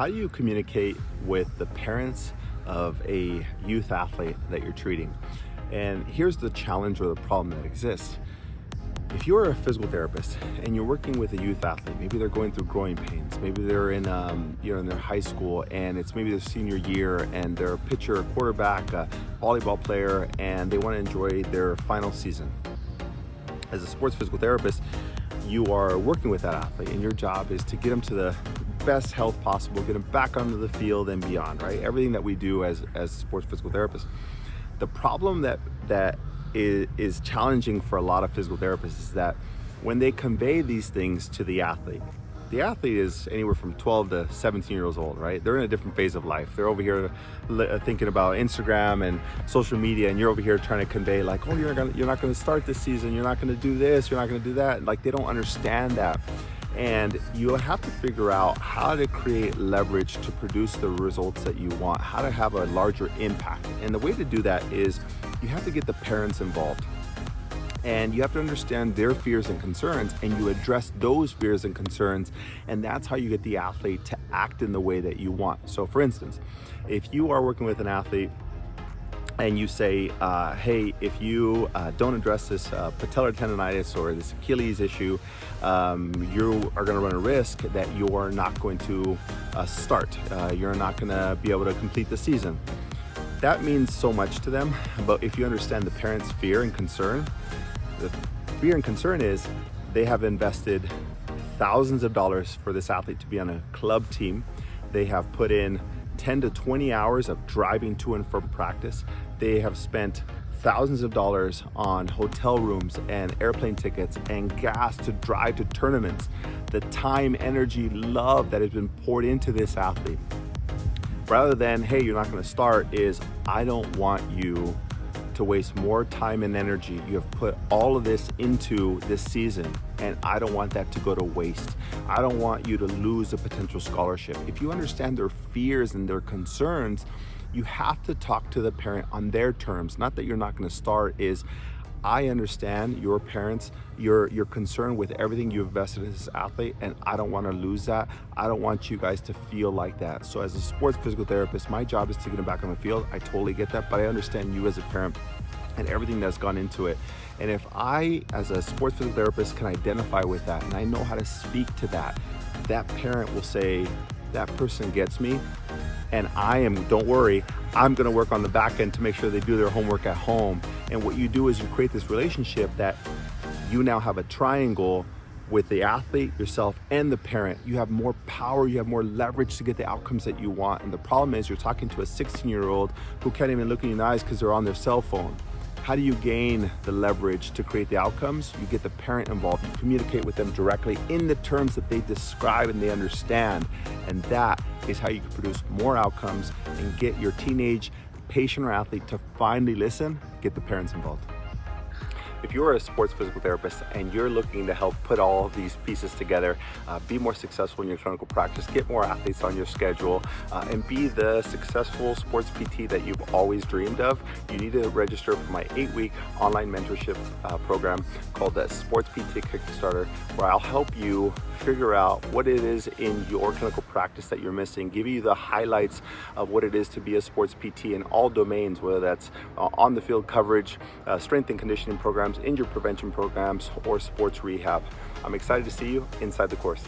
how do you communicate with the parents of a youth athlete that you're treating? And here's the challenge or the problem that exists. If you're a physical therapist and you're working with a youth athlete, maybe they're going through growing pains, maybe they're in in their high school and it's maybe their senior year and they're a pitcher, a quarterback, a volleyball player, and they want to enjoy their final season. As a sports physical therapist, you are working with that athlete and your job is to get them to the best health possible, get them back onto the field and beyond, right? Everything that we do as sports physical therapists. The problem that is challenging for a lot of physical therapists is that when they convey these things to the athlete is anywhere from 12 to 17 years old, right? They're in a different phase of life. They're over here thinking about Instagram and social media, and you're over here trying to convey like, oh, you're not going to start this season, you're not going to do this, you're not going to do that. Like, they don't understand that. And you have to figure out how to create leverage to produce the results that you want, how to have a larger impact. And the way to do that is you have to get the parents involved. And you have to understand their fears and concerns, and you address those fears and concerns, and that's how you get the athlete to act in the way that you want. So for instance, if you are working with an athlete and you say, hey, if you don't address this patellar tendonitis or this Achilles issue, you are going to run a risk that you're not going to start. You're not going to be able to complete the season. That means so much to them, but if you understand the parents' fear and concern, the fear and concern is they have invested thousands of dollars for this athlete to be on a club team. They have put in 10 to 20 hours of driving to and from practice. They have spent thousands of dollars on hotel rooms and airplane tickets and gas to drive to tournaments. The time, energy, love that has been poured into this athlete. Rather than, hey, you're not going to start, is I don't want you to waste more time and energy. You have put all of this into this season, and I don't want that to go to waste. I don't want you to lose a potential scholarship. If you understand their fears and their concerns, you have to talk to the parent on their terms. Not that you're not going to start, is I understand your parents, your concern with everything you've invested in this athlete, and I don't want to lose that. I don't want you guys to feel like that. So as a sports physical therapist, my job is to get them back on the field. I totally get that, but I understand you as a parent and everything that's gone into it. And if I, as a sports physical therapist, can identify with that and I know how to speak to that, that parent will say, that person gets me, and don't worry, I'm gonna work on the back end to make sure they do their homework at home. And what you do is you create this relationship that you now have a triangle with the athlete, yourself, and the parent. You have more power, you have more leverage to get the outcomes that you want. And the problem is you're talking to a 16-year-old who can't even look in your eyes because they're on their cell phone. How do you gain the leverage to create the outcomes? You get the parent involved. You communicate with them directly in the terms that they describe and they understand. And that is how you can produce more outcomes and get your teenage patient or athlete to finally listen, get the parents involved. If you're a sports physical therapist and you're looking to help put all of these pieces together, be more successful in your clinical practice, get more athletes on your schedule, and be the successful sports PT that you've always dreamed of, you need to register for my 8-week online mentorship program called the Sports PT Kickstarter, where I'll help you figure out what it is in your clinical practice that you're missing, give you the highlights of what it is to be a sports PT in all domains, whether that's on the field coverage, strength and conditioning programs, injury prevention programs, or sports rehab. I'm excited to see you inside the course.